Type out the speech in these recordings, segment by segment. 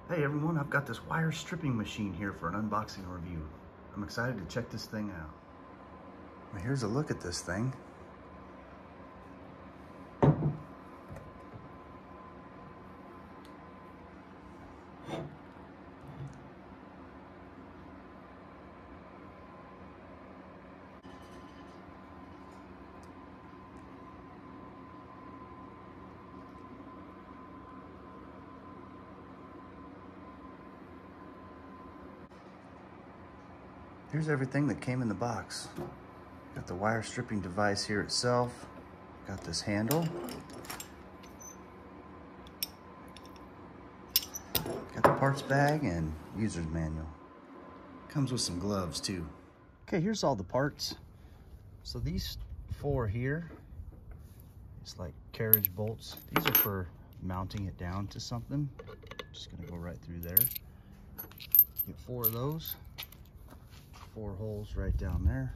Hey everyone, I've got this wire stripping machine here for an unboxing review. I'm excited to check this thing out. Well, here's a look at this thing. Here's everything that came in the box. Got the wire stripping device here itself. Got this handle. Got the parts bag and user's manual. Comes with some gloves too. Okay, here's all the parts. So these four here, it's like carriage bolts. These are for mounting it down to something. Just gonna go right through there. Get four of those. 4 holes right down there.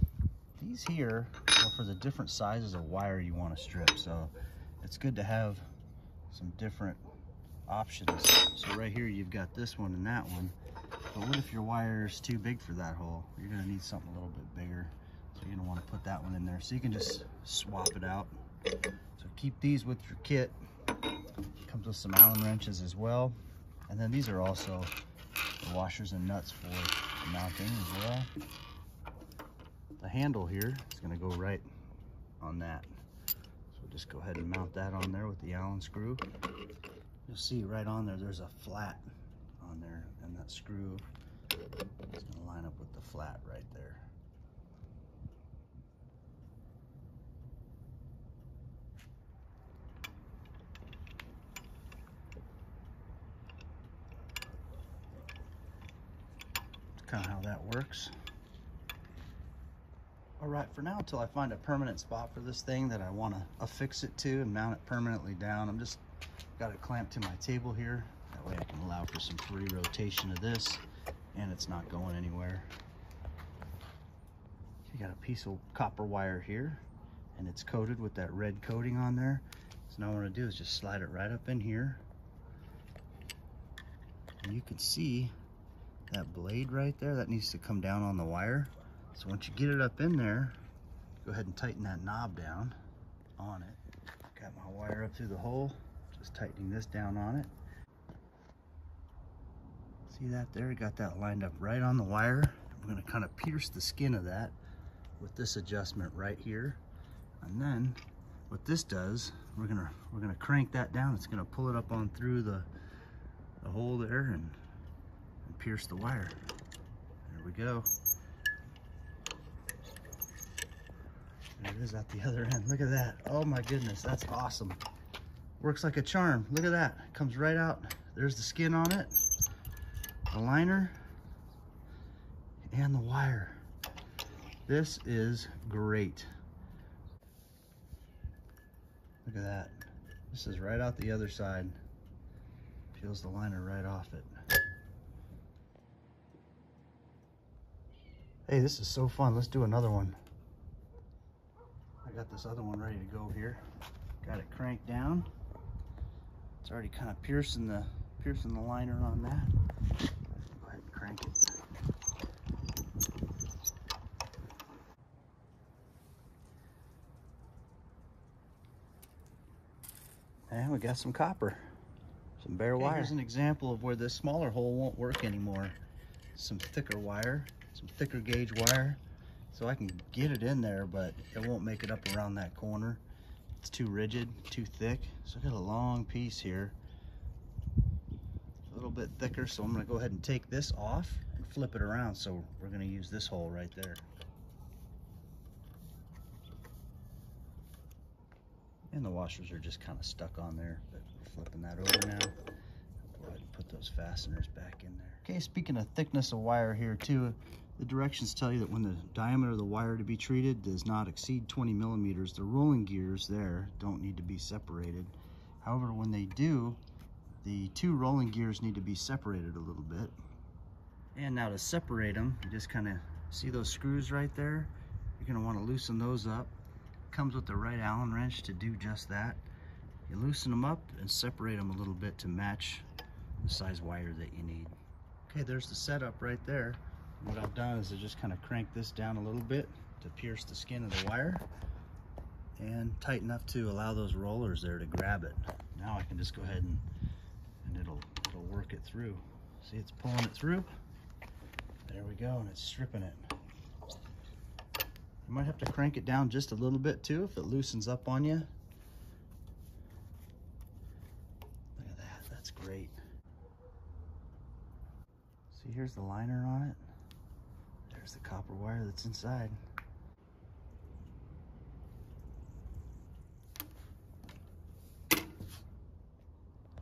These here are for the different sizes of wire you want to strip, so it's good to have some different options. So right here you've got this one and that one, but what if your wire is too big for that hole? You're going to need something a little bit bigger, so you're going to want to put that one in there, so you can just swap it out. So keep these with your kit. Comes with some Allen wrenches as well, and then these are also the washers and nuts for mounting as well. The handle here is going to go right on that, so just go ahead and mount that on there with the Allen screw. You'll see right on there there's a flat on there, and that screw is going to line up with the flat right there. Kind of how that works. All right, for now, until I find a permanent spot for this thing that I want to affix it to and mount it permanently down, I'm just got it clamped to my table here. That way I can allow for some free rotation of this and it's not going anywhere. You got a piece of copper wire here and it's coated with that red coating on there. So now what I'm going to do is just slide it right up in here. And you can see that blade right there, that needs to come down on the wire. So once you get it up in there, go ahead and tighten that knob down on it. Got my wire up through the hole, just tightening this down on it. See that there? Got that lined up right on the wire. We're going to kind of pierce the skin of that with this adjustment right here. And then what this does, we're gonna crank that down. It's going to pull it up on through the hole there and pierce the wire. There we go. There it is at the other end. Look at that. Oh my goodness, that's awesome. Works like a charm. Look at that. It comes right out. There's the skin on it, the liner, and the wire. This is great. Look at that. This is right out the other side. Peels the liner right off it. Hey, this is so fun. Let's do another one. I got this other one ready to go here. Got it cranked down. It's already kind of piercing the liner on that. Go ahead and crank it. And we got some copper, some bare wire. Here's an example of where this smaller hole won't work anymore. Some thicker wire. Some thicker gauge wire, so I can get it in there, but it won't make it up around that corner. It's too rigid, too thick. So I got a long piece here, a little bit thicker, so I'm going to go ahead and take this off and flip it around. So we're going to use this hole right there. And the washers are just kind of stuck on there, but we're flipping that over now. Go ahead and put those fasteners back in there. Okay, speaking of thickness of wire here too, the directions tell you that when the diameter of the wire to be treated does not exceed 20 millimeters, the rolling gears there don't need to be separated. However, when they do, the 2 rolling gears need to be separated a little bit. And now to separate them, you just kind of see those screws right there? You're going to want to loosen those up. Comes with the right Allen wrench to do just that. You loosen them up and separate them a little bit to match the size wire that you need. Okay, there's the setup right there. What I've done is I just kind of crank this down a little bit to pierce the skin of the wire and tight enough to allow those rollers there to grab it. Now I can just go ahead and it'll work it through. See, it's pulling it through. There we go, and it's stripping it. You might have to crank it down just a little bit too if it loosens up on you. Look at that, that's great. See, here's the liner on it. There's the copper wire that's inside.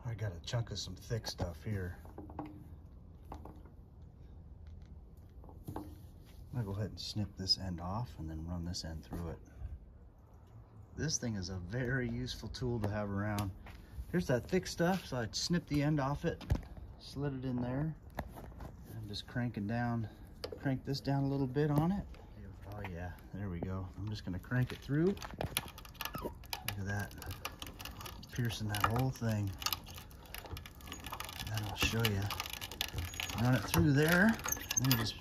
I got a chunk of some thick stuff here. I'm gonna go ahead and snip this end off and then run this end through it. This thing is a very useful tool to have around. Here's that thick stuff, so I snipped the end off it, slid it in there. I'm just cranking down, crank this down a little bit on it. Oh yeah, there we go. I'm just gonna crank it through. Look at that, piercing that whole thing. And then I'll show you. Run it through there, and just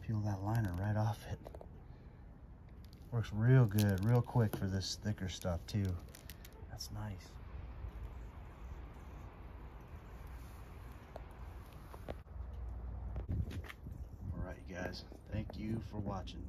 peel that liner right off it. Works real good, real quick for this thicker stuff too. That's nice. All right, you guys, thank you for watching.